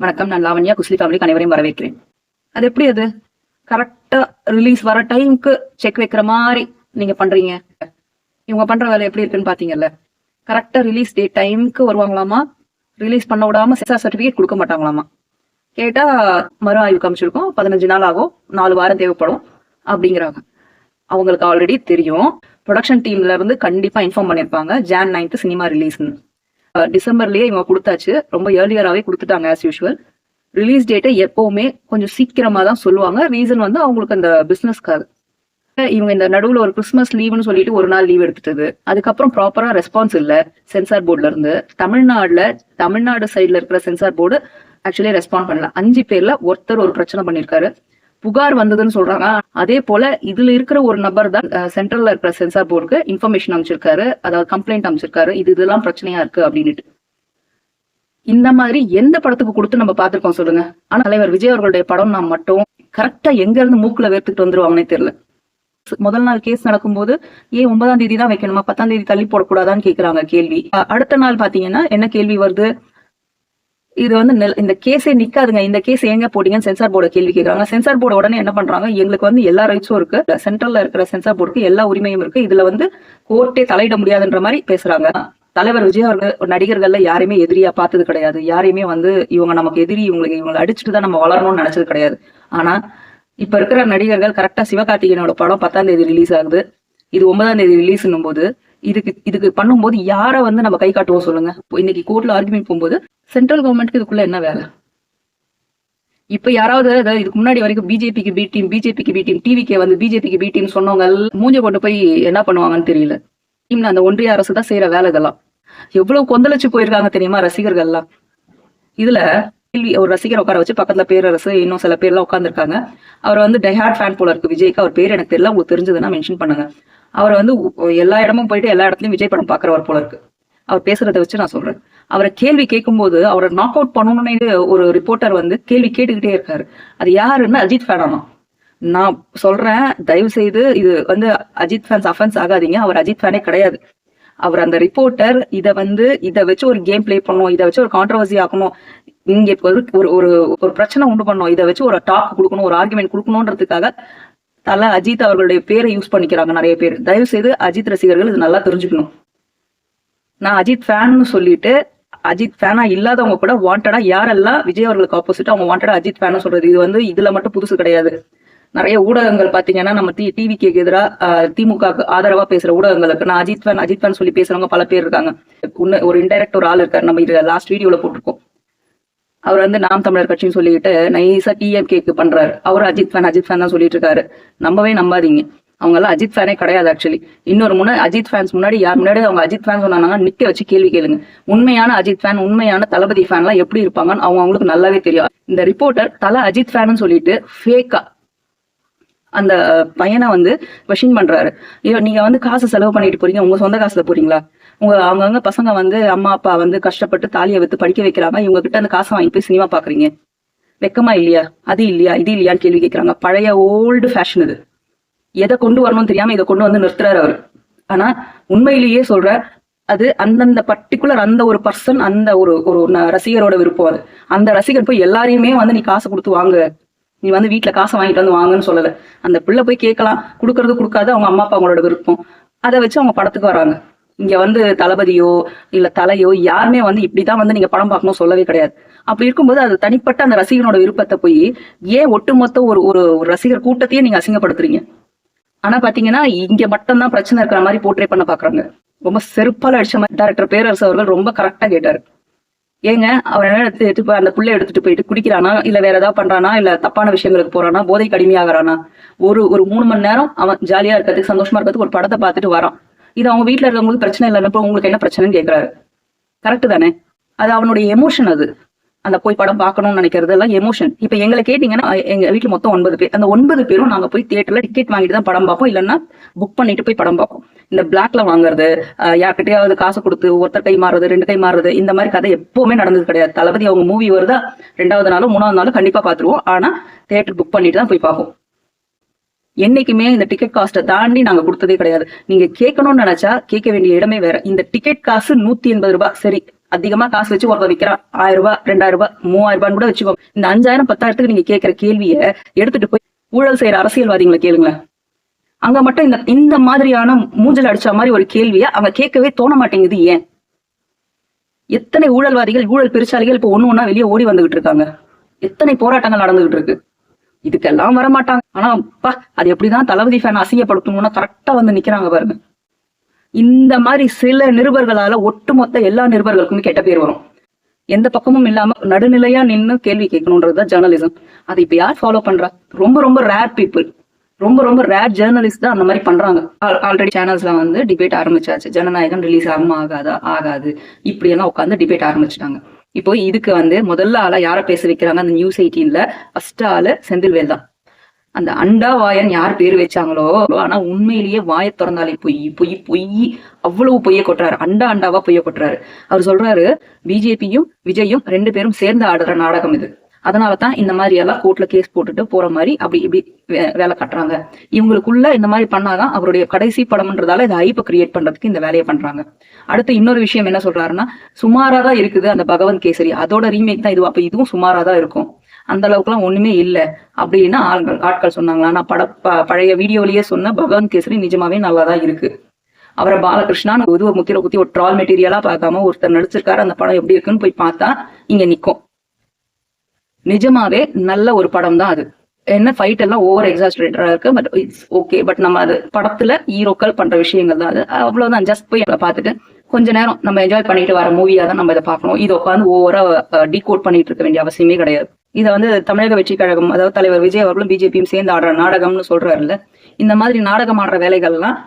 வணக்கம். நான் லாவண்யா. குஸ்லி ஃபேமிலிக்கு அனைவரையும் வரவேற்கிறேன். அது எப்படி அது கரெக்டா ரிலீஸ் வர டைமுக்கு செக் வைக்கிற மாதிரி நீங்க பண்றீங்க? இவங்க பண்ற வேலை எப்படி இருக்குன்னு பாத்தீங்கல்ல. கரெக்டா ரிலீஸ் டேட் டைமுக்கு வருவாங்களாமா. ரிலீஸ் பண்ண விடாம சென்சார் சர்டிபிகேட் கொடுக்க மாட்டாங்களாமா. கேட்டா மறு ஆய்வு காமிச்சிருக்கோம், 15 நாள் ஆகும், 4 வாரம் தேவைப்படும் அப்படிங்கிறாங்க. அவங்களுக்கு ஆல்ரெடி தெரியும். ப்ரொடக்ஷன் டீம்ல இருந்து கண்டிப்பா இன்ஃபார்ம் பண்ணிருப்பாங்க Jan 9th சினிமா ரிலீஸ்ன்னு. டிசம்பர்லயே இவங்க கொடுத்தாச்சு, ரொம்ப ஏர்லியராகவே கொடுத்துட்டாங்க ஆஸ் யூஷுவல். ரிலீஸ் டேட்டை எப்பவுமே கொஞ்சம் சீக்கிரமா தான் சொல்லுவாங்க. ரீசன் வந்து அவங்களுக்கு அந்த பிசினஸ்க்காக. இவங்க இந்த நடுவில் ஒரு கிறிஸ்மஸ் லீவுன்னு சொல்லிட்டு ஒரு நாள் லீவ் எடுத்துட்டது. அதுக்கப்புறம் ப்ராப்பரா ரெஸ்பான்ஸ் இல்லை சென்சார் போர்ட்ல இருந்து. தமிழ்நாடு சைட்ல இருக்கிற சென்சார் போர்டு ஆக்சுவலி ரெஸ்பாண்ட் பண்ணல. 5 பேர்ல ஒருத்தர் ஒரு பிரச்சனை பண்ணிருக்காரு. புகார் வந்ததுன்னு சொல்றாங்க. அதே போல இதுல இருக்கிற ஒரு நபர் தான் சென்ட்ரல்ல இருக்கிற சென்சார் போர்டுக்கு இன்ஃபர்மேஷன் அமைச்சிருக்காரு, அதாவது கம்ப்ளைண்ட் அமைச்சிருக்காரு, இதெல்லாம் பிரச்சனையா இருக்கு அப்படின்னுட்டு. இந்த மாதிரி எந்த படத்துக்கு கொடுத்து நம்ம பார்த்திருக்கோம் சொல்லுங்க? ஆனா தலைவர் விஜய் அவர்களுடைய படம் நான் மட்டும் கரெக்டா எங்க இருந்து மூக்குல வேர்த்துக்கிட்டு வந்துருவாங்கன்னே தெரியல. முதல் நாள் கேஸ் நடக்கும்போது ஏன் 9ஆம் தேதி தான் வைக்கணுமா, 10ஆம் தேதி தள்ளி போடக்கூடாதான்னு கேக்குறாங்க கேள்வி. அடுத்த நாள் பாத்தீங்கன்னா என்ன கேள்வி வருது? இது வந்து இந்த கேஸே நிக்காதுங்க, இந்த கேஸ் எங்க போட்டீங்கன்னு சென்சார் போர்டு கேள்வி கேட்கறாங்க. சென்சார் போர்டு உடனே என்ன பண்றாங்க, எங்களுக்கு வந்து எல்லா ரைட்ஸும் இருக்கு, சென்ட்ரல்ல இருக்கிற சென்சார் போர்டுக்கு எல்லா உரிமையும் இருக்கு, இதுல வந்து கோர்ட்டே தலையிட முடியாதுன்ற மாதிரி பேசுறாங்க. தலைவர் விஜய் அவர்கள் நடிகர்கள்ல யாரையுமே எதிரியா பார்த்தது கிடையாது. யாரையுமே வந்து இவங்க நமக்கு எதிரி, இவங்களை அடிச்சுட்டு தான் நம்ம வளரணும்னு நினைச்சது கிடையாது. ஆனா இப்ப இருக்கிற நடிகர்கள் கரெக்டா சிவகார்த்திகேயனோட படம் 10ஆம் தேதி ரிலீஸ் ஆகுது, இது 9ஆம் தேதி ரிலீஸ்னும் போது இதுக்கு பண்ணும்போது யார வந்து நம்ம கை காட்டுவோம் சொல்லுங்க? இன்னைக்கு கோர்ட்ல ஆர்குமெண்ட் போகும்போது சென்ட்ரல் கவர்மெண்ட்க்கு இதுக்குள்ள என்ன வேலை? இப்ப யாராவது இதுக்கு முன்னாடி வரைக்கும் பிஜேபிக்கு பி டீம் டிவிக்கே வந்து பிஜேபிக்கு பி டீம் சொன்னவங்க மூஞ்ச கொண்டு போய் என்ன பண்ணுவாங்கன்னு தெரியல. டீம்ல அந்த ஒன்றிய அரசு தான் செய்யற வேலை. இதெல்லாம் எவ்வளவு கொந்தளிச்சு போயிருக்காங்க தெரியுமா ரசிகர்கள்லாம். இதுல ஒரு ரசிகர் உட்கார வச்சு பக்கத்துல பேரரசு இன்னும் சில பேர்லாம் உட்காந்துருக்காங்க. அவர் வந்து டைஹார்ட் ஃபேன் போல இருக்கு விஜய்க்கு. அவர் பேர் எனக்கு தெரியல, உங்களுக்கு தெரிஞ்சதுன்னா மென்ஷன் பண்ணுங்க. அவர் வந்து எல்லா இடமும் போயிட்டு எல்லா இடத்துலயும் விஜய் படம் பாக்குறவர் போல இருக்கு. அவர் பேசுறதை வச்சு நான் சொல்றேன். அவரை கேள்வி கேட்கும்போது அவரை நாக் அவுட் பண்ணணும்னு ஒரு ரிப்போர்ட்டர் வந்து கேள்வி கேட்டுக்கிட்டே இருக்காரு. அது யாருன்னு அஜித் ஃபேனாமா. நான் சொல்றேன், தயவு செய்து இது வந்து அஜித் ஃபேன்ஸ் அஃபென்ஸ் ஆகாதீங்க. அவர் அஜித் ஃபேனே கிடையாது. அவர் அந்த ரிப்போர்ட்டர் இதை வச்சு ஒரு கேம் பிளே பண்ணணும், இதை வச்சு ஒரு கான்ட்ரவர்சி ஆக்கணும், இங்க ஒரு பிரச்சனை உண்டு பண்ணணும், இதை வச்சு ஒரு டாக் கொடுக்கணும், ஒரு ஆர்குமெண்ட் கொடுக்கணும்ன்றதுக்காக தல அஜித் அவர்களுடைய பேரை யூஸ் பண்ணிக்கிறாங்க நிறைய பேர். தயவு செய்து அஜித் ரசிகர்கள் இது நல்லா தெரிஞ்சுக்கணும். நான் அஜித் ஃபேன்னு சொல்லிட்டு அஜித் ஃபேனா இல்லாதவங்க கூட வாண்டடா யாரெல்லாம் விஜய் அவர்களுக்கு ஆப்போசிட் அவங்க வாண்டடா அஜித் ஃபேன் சொல்றது, இது வந்து இதுல மட்டும் புதுசு கிடையாது. நிறைய ஊடகங்கள் பாத்தீங்கன்னா நம்ம டிவிக்கு எதிராக திமுக ஆதரவா பேசுற ஊடகங்களுக்கு நான் அஜித் ஃபேன் சொல்லி பேசுறவங்க பல பேர் இருக்காங்க. ஒரு இன்டைரக்ட் ஒரு ஆள் இருக்காரு, நம்ம இது லாஸ்ட் வீடியோல போட்டிருக்கோம். அவர் வந்து நாம் தமிழர் கட்சின்னு சொல்லிட்டு நைஸா டிஎம்கேக்கு பண்றாரு. அவர் அஜித் ஃபேன் தான் சொல்லிட்டு இருக்காரு. நம்பவே அவங்க எல்லாம் அஜித் ஃபேனே கிடையாது. ஆக்சுவலி இன்னொரு அஜித் ஃபேன்ஸ் முன்னாடி யார் முன்னாடி அவங்க அஜித் ஃபேன் சொன்னாங்க நிக்க வச்சு கேள்வி கேளுங்க. உண்மையான அஜித் ஃபேன், உண்மையான தளபதி ஃபேன் எல்லாம் எப்படி இருப்பாங்கன்னு அவங்களுக்கு நல்லாவே தெரியும். இந்த ரிப்போர்ட்டர் தல அஜித் ஃபேன் சொல்லிட்டு ஃபேக்கா அந்த பையனை வந்து கொஸ்டின் பண்றாரு. நீங்க வந்து காசு செலவு பண்ணிட்டு போறீங்க, உங்க சொந்த காசுல போறீங்களா? அவங்கவுங்க பசங்க வந்து அம்மா அப்பா வந்து கஷ்டப்பட்டு தாலியை வித்து படிக்க வைக்கிறாங்க, இவங்க கிட்ட அந்த காசை வாங்கி போய் சினிமா பாக்குறீங்க, வெக்கமா இல்லையா? அது இல்லையா இது இல்லையான்னு கேள்வி கேட்கறாங்க. பழைய ஓல்டு ஃபேஷன் இது. எதை கொண்டு வரணும்னு தெரியாம இதை கொண்டு வந்து நிறுத்துறாரு அவரு. ஆனா உண்மையிலேயே சொல்ற அது அந்தந்த பர்டிகுலர் அந்த ஒரு பர்சன், அந்த ஒரு ரசிகரோட விருப்பம். அது அந்த ரசிகர் போய் எல்லாரையுமே வந்து நீ காசு கொடுத்து வாங்க, நீ வந்து வீட்டுல காசை வாங்கிட்டு வந்து வாங்கன்னு சொல்லல. அந்த பிள்ளை போய் கேட்கலாம், கொடுக்கறது கொடுக்காது அவங்க அம்மா அப்பா அவங்களோட விருப்பம். அதை வச்சு அவங்க படத்துக்கு வராங்க. இங்க வந்து தளபதியோ இல்ல தலையோ யாருமே வந்து இப்படிதான் வந்து நீங்க படம் பார்க்கணும் சொல்லவே கிடையாது. அப்படி இருக்கும்போது அது தனிப்பட்ட அந்த ரசிகனோட விருப்பத்தை போய் ஏன் ஒட்டுமொத்த ஒரு ரசிகர் கூட்டத்தையே நீங்க அசிங்கப்படுத்துறீங்க? ஆனா பாத்தீங்கன்னா இங்க மட்டும்தான் பிரச்சனை இருக்கிற மாதிரி போர்ட்ரே பண்ண பாக்குறாங்க. ரொம்ப செருப்பால அடிச்ச மாதிரி டைரக்டர் பேரரசு அவர்கள் ரொம்ப கரெக்டா கேட்டாரு. ஏங்க அவர் என்ன எடுத்துட்டு அந்த புள்ளை எடுத்துட்டு போயிட்டு குடிக்கிறானா, இல்ல வேற ஏதாவது பண்றானா, இல்ல தப்பான விஷயங்களுக்கு போறானா, போதைக்கு அடிமையாகிறானா? ஒரு 3 மணி நேரம் அவன் ஜாலியா இருக்கிறதுக்கு சந்தோஷமா இருக்கிறதுக்கு ஒரு படத்தை பார்த்துட்டு வரான். இது அவங்க வீட்டுல இருக்கிறவங்களுக்கு பிரச்சனை இல்லைன்னு உங்களுக்கு என்ன பிரச்சனைன்னு கேட்கிறாரு. கரெக்ட் தானே? அது அவனுடைய எமோஷன். அது அந்த போய் படம் பார்க்கணும்னு நினைக்கிறது எல்லாம் எமோஷன். இப்ப எங்களை கேட்டீங்கன்னா எங்க வீட்டுல மொத்தம் 9 பேர். அந்த 9 பேரும் நாங்க போய் தியேட்டர்ல டிக்கெட் வாங்கிட்டு தான் படம் பார்ப்போம், இல்லைன்னா புக் பண்ணிட்டு போய் படம் பார்ப்போம். இந்த பிளாக்ல வாங்குறது, யார்கிட்டயாவது காசு கொடுத்து ஒருத்தர் கை மாறுறது 2 கை மாறுறது, இந்த மாதிரி கதை எப்பவுமே நடந்தது கிடையாது. தளபதி அவங்க மூவி வருதா 2வது நாளும் 3வது நாளும் கண்டிப்பா பாத்துருவோம். ஆனா தியேட்டர் புக் பண்ணிட்டு தான் போய் பார்ப்போம். என்னைக்குமே இந்த டிக்கெட் காஸ்ட்டை தாண்டி நாங்க கொடுத்ததே கிடையாது. நீங்க கேட்கணும்னு நினைச்சா கேட்க வேண்டிய இடமே வேற. இந்த டிக்கெட் காசு 180 ரூபாய். சரி, அதிகமா காசு வச்சு ஒருத்தர் விற்கிறான் 1000 ரூபாய் 2000 ரூபாய் 3000 ரூபான்னு கூட வச்சுக்கோ. இந்த 5000 10,000க்கு நீங்க கேட்கிற கேள்வியை எடுத்துட்டு போய் ஊழல் செய்யற அரசியல்வாதிகளை கேளுங்க. அங்க மட்டும் இந்த மாதிரியான மூஞ்சல் அடிச்ச மாதிரி ஒரு கேள்வியை அவங்க கேட்கவே தோண மாட்டேங்குது. ஏன்? எத்தனை ஊழல்வாதிகள் ஊழல் பெருசாலிகள் இப்ப ஒண்ணு வெளியே ஓடி வந்துகிட்டு இருக்காங்க. எத்தனை போராட்டங்கள் நடந்துகிட்டு இருக்கு. இதுக்கெல்லாம் வரமாட்டாங்க. ஆனா அது எப்படிதான் தளபதி ஃபேன் அசிங்கப்படுத்தணும்னா கரெக்டா வந்து நிக்கிறாங்க பாருங்க. இந்த மாதிரி சில நிருபர்களால ஒட்டுமொத்த எல்லா நிருபர்களுக்குமே கெட்ட பேர் வரும். எந்த பக்கமும் இல்லாம நடுநிலையா நின்னு கேள்வி கேட்கணும்ன்றதுதான் ஜேர்னலிசம். அதை இப்ப யார் ஃபாலோ பண்றா? ரொம்ப ரொம்ப ரேர் பீப்புள், ரொம்ப ரேர் ஜேர்னலிஸ்ட் தான் அந்த மாதிரி பண்றாங்க. ஆல்ரெடி சேனல்ஸ்ல வந்து டிபேட் ஆரம்பிச்சாச்சு. ஜனநாயகம் ரிலீஸ் ஆகுமா ஆகாது இப்படி எல்லாம் உட்காந்து டிபேட் ஆரம்பிச்சுட்டாங்க. இப்போ இதுக்கு வந்து முதல்ல ஆளா யார பேச வைக்கிறாங்க? அந்த நியூஸ் 18ல ஃபர்ஸ்ட் ஆளு செந்தில்வேல் தான். அந்த அண்டா வாயன் யார் பேர் வச்சாங்களோ, ஆனா உண்மையிலேயே வாயை திறந்தாலே பொய் அவ்வளவு பொய்ய கொட்டுறாரு. அண்டாவா பொய்ய கொட்டுறாரு. அவர் சொல்றாரு பிஜேபியும் விஜயும் 2 பேரும் சேர்ந்து ஆடுற நாடகம் இது. அதனாலதான் இந்த மாதிரி எல்லாம் கோர்ட்ல கேஸ் போட்டுட்டு போற மாதிரி அப்படி இப்படி வேலை கட்டுறாங்க. இவங்களுக்குள்ள இந்த மாதிரி பண்ணாதான் அவருடைய கடைசி படம்ன்றதால இதை ஹைப்பை கிரியேட் பண்றதுக்கு இந்த வேலையை பண்றாங்க. அடுத்து இன்னொரு விஷயம் என்ன சொல்றாருன்னா, சுமாரா தான் இருக்குது அந்த பகவந்த் கேசரி, அதோட ரீமேக் தான் இது. அப்ப இதுவும் சுமாரா தான் இருக்கும், அந்த அளவுக்கு எல்லாம் ஒண்ணுமே இல்லை அப்படின்னு ஆட்கள் சொன்னாங்களா? நான் பழைய வீடியோலயே சொன்ன பகவந்த் கேசரி நிஜமாவே நல்லாதான் இருக்கு. அவரை பாலகிருஷ்ணான்னு ஒரு முத்திர குத்தி ஒரு ட்ரால் மெட்டீரியலா பார்க்காம ஒருத்தர் நடிச்சிருக்காரு. அந்த படம் எப்படி இருக்குன்னு போய் பார்த்தா இங்க நிக்கும். நிஜமாவே நல்ல ஒரு படம் தான் அது. என்ன ஃபைட் எல்லாம் ஓவர் எக்ஸாஸ்ட்ரேட்டடா இருக்கு, பட் இட்ஸ் ஓகே. பட் நம்ம அது படத்துல ஹீரோக்கள் பண்ற விஷயங்கள் தான் அது. அவ்வளவுதான். ஜஸ்ட் போய் பார்த்துட்டு கொஞ்ச நேரம் நம்ம என்ஜாய் பண்ணிட்டு வர மூவியா தான் நம்ம இதை பார்க்கணும். இதை உட்காந்து ஓவரா டீகோட் பண்ணிட்டு இருக்க வேண்டிய அவசியமே கிடையாது. இதை வந்து தமிழக வெற்றி கழகம், அதாவது தலைவர் விஜய் அவர்களும் பிஜேபியும் சேர்ந்து ஆடுற நாடகம்னு சொல்றாருல்ல. இந்த மாதிரி நாடகம் ஆடுற வேலைகள் எல்லாம்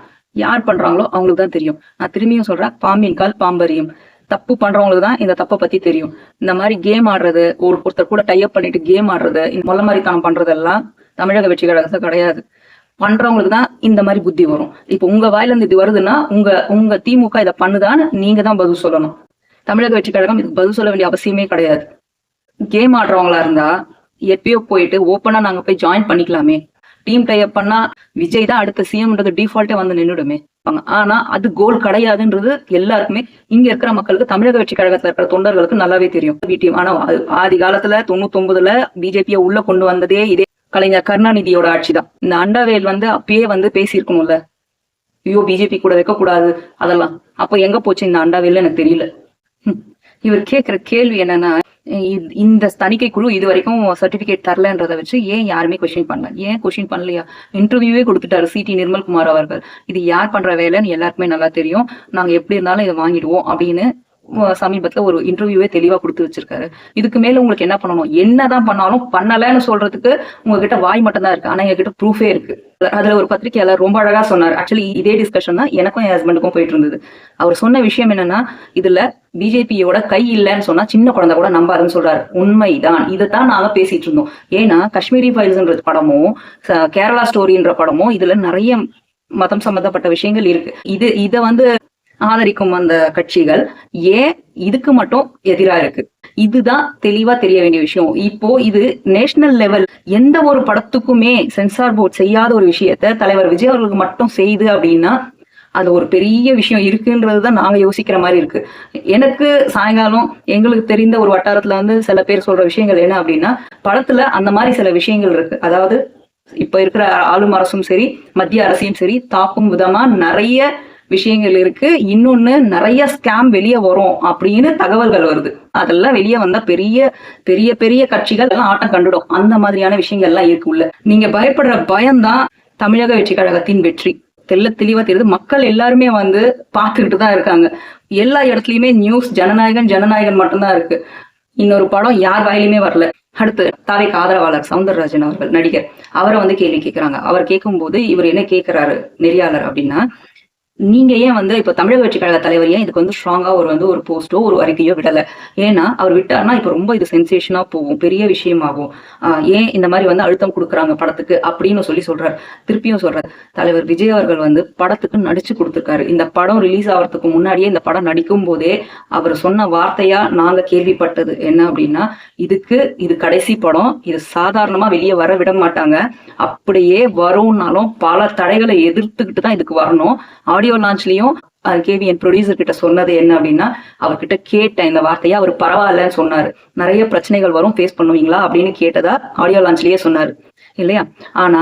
யார் பண்றாங்களோ அவங்களுக்கு தான் தெரியும். நான் திரும்பியும் சொல்றேன், பாம்பின் கால் பாம்பரியும். தப்பு பண்றவங்களுக்கு தான் இந்த தப்பை பத்தி தெரியும். இந்த மாதிரி கேம் ஆடுறது, ஒருத்தர் கூட டைப் பண்ணிட்டு கேம் ஆடுறது, இந்த மொல்ல மாதிரி தனம் பண்றதெல்லாம் தமிழக வெற்றி கழகத்தை கிடையாது. பண்றவங்களுக்கு தான் இந்த மாதிரி புத்தி வரும். இப்ப உங்க வாயில இருந்து இது வருதுன்னா உங்க திமுக இதை பண்ணுதான்னு நீங்க தான் பதில் சொல்லணும். தமிழக வெற்றி கழகம் இதுக்கு பதில் சொல்ல வேண்டிய அவசியமே கிடையாது. கேம் ஆடுறவங்களா இருந்தா எப்பயோ போயிட்டு ஓப்பனா நாங்க போய் ஜாயின் பண்ணிக்கலாமே. டீம் டைப் பண்ணா விஜய் தான் அடுத்த சிஎம்ன்றது டிஃபால்ட்டே வந்து நின்றுடுமே. ஆனா அது கோல் கிடையாதுன்றது எல்லாருக்குமே, இங்க இருக்கிற மக்களுக்கு, தமிழக வெற்றி கழகத்துல இருக்கிற தொண்டர்களுக்கு நல்லாவே தெரியும். ஆனா ஆதி காலத்துல 99ல பிஜேபியை உள்ள கொண்டு வந்ததே இதே கலைஞர் கருணாநிதியோட ஆட்சி தான். இந்த அண்டாவேல் வந்து அப்பயே வந்து பேசியிருக்கணும்ல, ஐயோ பிஜேபி கூட வைக்க கூடாது அதெல்லாம். அப்ப எங்க போச்சு இந்த அண்டாவேல் எனக்கு தெரியல. இவர் கேட்கிற கேள்வி என்னன்னா, இந்த தணிக்கை குழு இது வரைக்கும் சர்டிபிகேட் தரலன்றதை வச்சு ஏன் யாருமே கொஸ்டின் பண்ணல? ஏன் கொஸ்டின் பண்ணலையா? இன்டர்வியூவே கொடுத்துட்டாரு சிடி நிர்மல்குமார் அவர்கள். இது யார் பண்ற வேலைன்னு எல்லாருக்குமே நல்லா தெரியும், நாங்க எப்படி இருந்தாலும் இதை வாங்கிடுவோம் அப்படின்னு சமீபத்துல ஒரு இன்டர்வியூவே தெளிவா கொடுத்து வச்சிருக்காரு. இதுக்கு மேல உங்களுக்கு என்ன பண்ணணும்? என்னதான் பண்ணாலும் பண்ணலன்னு சொல்றதுக்கு உங்ககிட்ட வாய் மட்டும் தான் இருக்கு, ஆனா எங்ககிட்ட ப்ரூஃபே இருக்கு. அதுல ஒரு பத்திரிகையாளர் ரொம்ப அழகா சொன்னார். ஆக்சுவலி இதே டிஸ்கஷன் தான் எனக்கும் என் ஹஸ்பண்டுக்கும் போயிட்டு இருந்தது. அவர் சொன்ன விஷயம் என்னன்னா, இதுல பிஜேபியோட கை இல்லைன்னு சொன்னா சின்ன குழந்தை கூட நம்பாருன்னு சொல்றாரு. உண்மைதான். இதைத்தான் நாங்க பேசிட்டு இருந்தோம். ஏன்னா காஷ்மீரி ஃபைல்ஸ்ன்ற படமும் கேரளா ஸ்டோரின்ற படமும் இதுல நிறைய மதம் சம்பந்தப்பட்ட விஷயங்கள் இருக்கு. இதை வந்து ஆதரிக்கும் அந்த கட்சிகள் ஏன் இதுக்கு மட்டும் எதிரா இருக்கு? இதுதான் தெளிவா தெரிய வேண்டிய விஷயம். இப்போ இது நேஷனல் லெவல் எந்த ஒரு படத்துக்குமே சென்சார் போர்ட் செய்யாத ஒரு விஷயத்த தலைவர் விஜய் அவர்களுக்கு மட்டும் செய்யுது அப்படின்னா அது ஒரு பெரிய விஷயம் இருக்குன்றதுதான் நாங்க யோசிக்கிற மாதிரி இருக்கு. எனக்கு சாயங்காலம் எங்களுக்கு தெரிந்த ஒரு வட்டாரத்துல வந்து சில பேர் சொல்ற விஷயங்கள் என்ன அப்படின்னா, படத்துல அந்த மாதிரி சில விஷயங்கள் இருக்கு. அதாவது இப்ப இருக்கிற ஆளும் அரசும் சரி மத்திய அரசையும் சரி தாக்கும் விதமா நிறைய விஷயங்கள் இருக்கு. இன்னொன்னு நிறைய ஸ்கேம் வெளியே வரும் அப்படின்னு தகவல்கள் வருது. அதெல்லாம் வெளியே வந்தா பெரிய பெரிய பெரிய கட்சிகள் எல்லாம் ஆட்டம் கண்டுடும். அந்த மாதிரியான விஷயங்கள் எல்லாம் இருக்கு உள்ள. நீங்க பயப்படுற பயம்தான் தமிழக வெற்றி கழகத்தின் வெற்றி. தெளிவா தெரியுது. மக்கள் எல்லாருமே வந்து பார்த்துக்கிட்டு தான் இருக்காங்க. எல்லா இடத்துலயுமே நியூஸ் ஜனநாயகன் மட்டும்தான் இருக்கு. இன்னொரு படம் யார் வாயிலுமே வரல. அடுத்து தாவேக்கு ஆதரவாளர் சவுந்தரராஜன் அவர்கள் நடிகர், அவரை வந்து கேள்வி கேட்கிறாங்க. அவர் கேட்கும் போது இவர் என்ன கேட்கிறாரு நெறியாளர் அப்படின்னா, நீங்க ஏன் வந்து இப்ப தமிழக வெற்றி கழக தலைவர் ஏன் இதுக்கு வந்து ஸ்ட்ராங்கா ஒரு போஸ்டோ ஒரு அறிக்கையோ விடல? ஏன்னா அவர் விட்டார்னா இப்ப ரொம்ப இது சென்சேஷனா போகும், பெரிய விஷயமாகும். ஏன் இந்த மாதிரி வந்து அழுத்தம் கொடுக்குறாங்க படத்துக்கு அப்படின்னு சொல்றாரு. திருப்பியும் சொல்றாரு, தலைவர் விஜய் அவர்கள் வந்து படத்துக்கு நடிச்சு கொடுத்துருக்காரு. இந்த படம் ரிலீஸ் ஆகிறதுக்கு முன்னாடியே இந்த படம் நடிக்கும் போதே அவர் சொன்ன வார்த்தையா நாங்க கேள்விப்பட்டது என்ன அப்படின்னா, இது கடைசி படம், இது சாதாரணமா வெளியே வர விட மாட்டாங்க, அப்படியே வரும்னாலும் பல தடைகளை எதிர்த்துக்கிட்டு தான் இதுக்கு வரணும். ஆடியோ லான்ச்லயும் கேவிஎன் ப்ரொடியூசர் கிட்ட சொன்னது என்ன அப்படின்னா, அவர்கிட்ட கேட்டேன் இந்த வார்த்தையை, அவர் பரவாயில்லன்னு சொன்னாரு. நிறைய பிரச்சனைகள் வரும், ஃபேஸ் பண்ணுவீங்களா அப்படின்னு கேட்டதா ஆடியோ லான்ச்லயே சொன்னாரு இல்லையா? ஆனா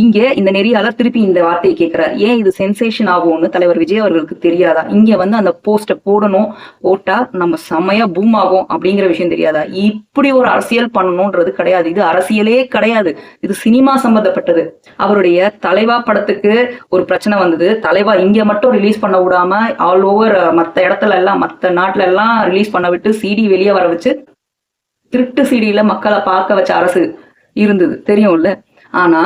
இங்க இந்த நெறியாளர் திருப்பி இந்த வார்த்தையை கேட்கிறார். ஏன் இது சென்சேஷன் ஆகும்னு தலைவர் விஜய் அவர்களுக்கு தெரியாதா? இங்க வந்து அந்த போஸ்ட போடணும், போட்டா நம்ம செம்மையா பூம் ஆகும் அப்படிங்கிற விஷயம் தெரியாதா? இப்படி ஒரு அரசியல் பண்ணணும்ன்றது கிடையாது. இது அரசியலே கிடையாது, இது சினிமா சம்பந்தப்பட்டது. அவருடைய தலைவா படத்துக்கு ஒரு பிரச்சனை வந்தது. தலைவா இங்க மட்டும் ரிலீஸ் பண்ண விடாம ஆல் ஓவர் மத்த இடத்துல எல்லாம், மத்த நாட்டுல எல்லாம் ரிலீஸ் பண்ண விட்டு சிடி வெளியே வர வச்சு திருட்டு சிடியில மக்களை பார்க்க வச்ச அரசு இருந்தது, தெரியும்ல. ஆனா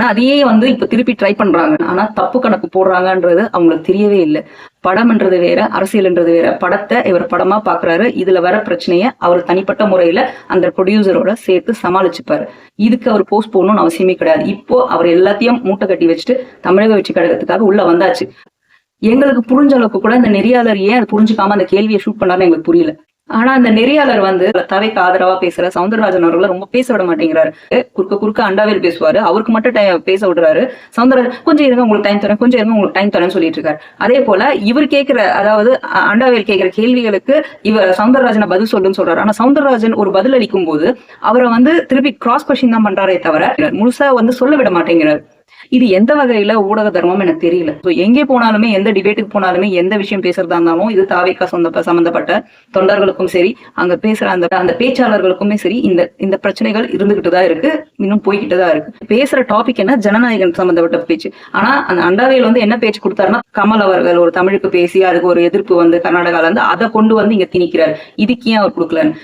அதையே வந்து இப்ப திருப்பி ட்ரை பண்றாங்க. ஆனா தப்பு கணக்கு போடுறாங்கன்றது அவங்களுக்கு தெரியவே இல்லை. படம்ன்றது வேற, அரசியல்ன்றது வேற. படத்தை இவர் படமா பாக்குறாரு. இதுல வர பிரச்சனைய அவர் தனிப்பட்ட முறையில அந்த ப்ரொடியூசரோட சேர்த்து சமாளிச்சுப்பாரு. இதுக்கு அவர் போஸ்ட் போடணும்னு அவசியமே கிடையாது. இப்போ அவர் எல்லாத்தையும் மூட்டை கட்டி வச்சுட்டு தமிழக வெற்றி கழகத்துக்காக உள்ள வந்தாச்சு. எங்களுக்கு புரிஞ்ச அளவுக்கு கூட இந்த நெறியாளர் ஏன் அதை புரிஞ்சுக்காம அந்த கேள்வியை ஷூட் பண்ணாருன்னு எங்களுக்கு புரியல. ஆனா அந்த நெறியாளர் வந்து தவைக்கு ஆதரவா பேசுற சவுந்தரராஜன் அவர்களை ரொம்ப பேச விட மாட்டேங்கிறாரு. குறுக்க அண்டாவேல் பேசுவாரு, அவருக்கு மட்டும் பேச விடுறாரு. சவுந்தரராஜன் கொஞ்சம் இருங்க உங்களுக்கு டைம் தரேன், கொஞ்சம் இருங்க உங்களுக்கு டைம் தரேன்னு சொல்லிட்டு இருக்காரு. அதே போல இவர் கேட்கிற, அதாவது அண்டாவேல் கேட்கிற கேள்விகளுக்கு இவர் சவுந்தரராஜனை பதில் சொல்லுன்னு சொல்றாரு. ஆனா சவுந்தரராஜன் ஒரு பதில் அளிக்கும் போது அவரை வந்து திருப்பி கிராஸ் கொஸ்டின் தான் பண்றாரே தவிர முழுசா வந்து சொல்ல விட மாட்டேங்கிறார். இது எந்த வகையில ஊடக தர்மம் எனக்கு தெரியல. எங்கே போனாலுமே, எந்த டிபேட்டுக்கு போனாலுமே, எந்த விஷயம் பேசுறதா இருந்தாலும் இது தாவேக்கா சம்பந்தப்பட்ட தொண்டர்களுக்கும் சரி, அங்க பேசுற அந்த பேச்சாளர்களுக்குமே சரி இந்த பிரச்சனைகள் இருந்துகிட்டு தான் இருக்கு, இன்னும் போய்கிட்டு தான் இருக்கு. பேசுற டாபிக் என்ன, ஜனநாயகம் சம்பந்தப்பட்ட பேச்சு. ஆனா அந்த அண்டாவையில் வந்து என்ன பேச்சு கொடுத்தாருன்னா, கமல் அவர்கள் ஒரு தமிழுக்கு பேசி அதுக்கு ஒரு எதிர்ப்பு வந்து கர்நாடகால இருந்து அதை கொண்டு வந்து இங்க திணிக்கிறார். இதுக்கு ஏன் அவர் கொடுக்கலன்னு.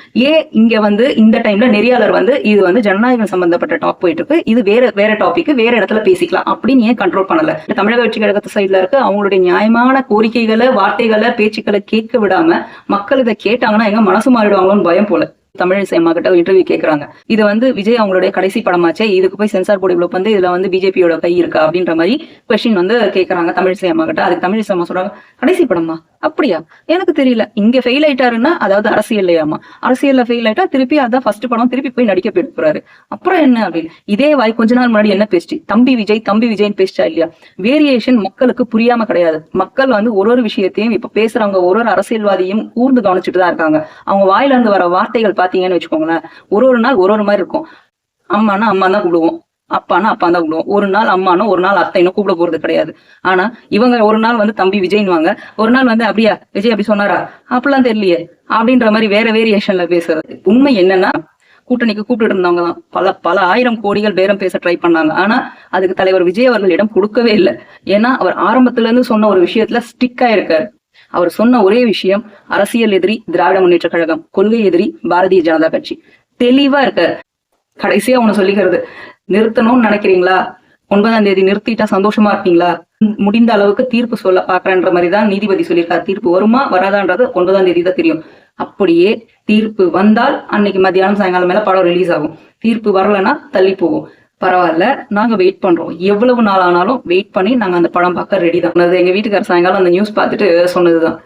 இங்க வந்து இந்த டைம்ல நெறியாளர் வந்து இது வந்து ஜனநாயகம் சம்பந்தப்பட்ட டாப் போயிட்டு இருக்கு, இது வேற டாபிக் வேற இடத்துல பேசிக்கலாம் அப்படின்னு ஏன் கண்ட்ரோல் பண்ணல? தமிழக வெற்றி கழகத்து சைட்ல இருக்கு அவங்களுடைய நியாயமான கோரிக்கைகளை, வார்த்தைகளை, பேச்சுக்களை கேட்க விடாம மக்கள் இதை கேட்டாங்கன்னா எங்க மனசு மாறிடுவாங்களோன்னு பயம் போல. தமிழிசை அம்மா கிட்ட இன்டர்வியூ கேட்கறாங்க. இது வந்து விஜய் அவங்களுடைய கடைசி படமாச்சே, இதுக்கு போய் சென்சார் போர்டு இவ்வளவு வந்து இதுல வந்து பிஜேபியோட கை இருக்கா அப்படின்ற மாதிரி கொஸ்டின் வந்து கேட்கறாங்க தமிழிசை அம்மா கிட்ட. அதுக்கு தமிழிசை அம்மா சொல்றாங்க, கடைசி படமா? அப்படியா, எனக்கு தெரியல. இங்க ஃபெயில் ஆயிட்டாருன்னா, அதாவது அரசியல்லையாமா, அரசியல்ல ஃபெயில் ஆயிட்டா திருப்பி அதான் ஃபர்ஸ்ட் படம், திருப்பி போய் நடிக்க போறாரு. அப்புறம் என்ன அப்படின்னு இதே வாய் கொஞ்ச நாள் முன்னாடி என்ன பேச்சு, தம்பி விஜய்னு பேசிச்சா இல்லையா? வேரியேஷன் மக்களுக்கு புரியாம கிடையாது. மக்கள் வந்து ஒரு விஷயத்தையும் இப்ப பேசுறவங்க ஒரு அரசியல்வாதியும் கூர்ந்து கவனிச்சுட்டு தான் இருக்காங்க. அவங்க வாயில இருந்து வர வார்த்தைகள் பாத்தீங்கன்னு வச்சுக்கோங்களேன், ஒரு நாள் ஒரு மாதிரி இருக்கும். அம்மானா அம்மா தான் கூப்பிடுவோம், அப்பானா அப்பா தான் கூப்பிடுவோம். ஒரு நாள் அம்மானும் ஒரு நாள் அத்தைனும் கூப்பிட போறது கிடையாது. ஆனா இவங்க ஒரு நாள் வந்து தம்பி விஜய்னுவாங்க, ஒரு நாள் வந்து அப்படியா விஜய் அப்படி சொன்னாரா, அப்படிலாம் தெரியலையே அப்படின்ற மாதிரி வேற வேரியேஷன்ல பேசுறது. உண்மை என்னன்னா, கூட்டணிக்கு கூப்பிட்டு இருந்தவங்க தான் பல ஆயிரம் கோடிகள் பேரம் பேச ட்ரை பண்ணாங்க. ஆனா அதுக்கு தலைவர் விஜய் அவர்களிடம் கொடுக்கவே இல்லை. ஏன்னா அவர் ஆரம்பத்துல இருந்து சொன்ன ஒரு விஷயத்துல ஸ்டிக் ஆயிருக்காரு. அவர் சொன்ன ஒரே விஷயம், அரசியல் எதிரி திராவிட முன்னேற்ற கழகம், கொள்கை எதிரி பாரதிய ஜனதா கட்சி. தெளிவா இருக்காரு. கடைசியா ஒண்ணு சொல்லிக்கிறது, நிறுத்தணும்னு நினைக்கிறீங்களா, 9ஆம் தேதி நிறுத்திட்டா சந்தோஷமா இருப்பீங்களா, முடிந்த அளவுக்கு தீர்ப்பு சொல்ல பாக்குறேன்ற மாதிரி தான் நீதிபதி சொல்லியிருக்காரு. தீர்ப்பு வருமா வராதான்றது 9ஆம் தேதி தான் தெரியும். அப்படியே தீர்ப்பு வந்தால் அன்னைக்கு மத்தியானம் சாயங்காலம் மேல படம் ரிலீஸ் ஆகும். தீர்ப்பு வரலன்னா தள்ளி போகும். பரவாயில்ல, நாங்க வெயிட் பண்றோம். எவ்வளவு நாள் ஆனாலும் வெயிட் பண்ணி நாங்க அந்த படம் பார்க்க ரெடி தான். எங்க வீட்டுக்கார சாயங்காலம் அந்த நியூஸ் பார்த்துட்டு சொன்னதுதான்,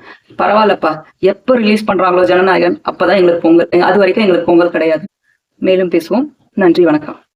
பரவாயில்லப்பா, எப்ப ரிலீஸ் பண்றாங்களோ ஜனநாயகன் அப்பதான் எங்களுக்கு பொங்கல், அது வரைக்கும் எங்களுக்கு பொங்கல் கிடையாது. மேலும் பேசுவோம். நன்றி, வணக்கம்.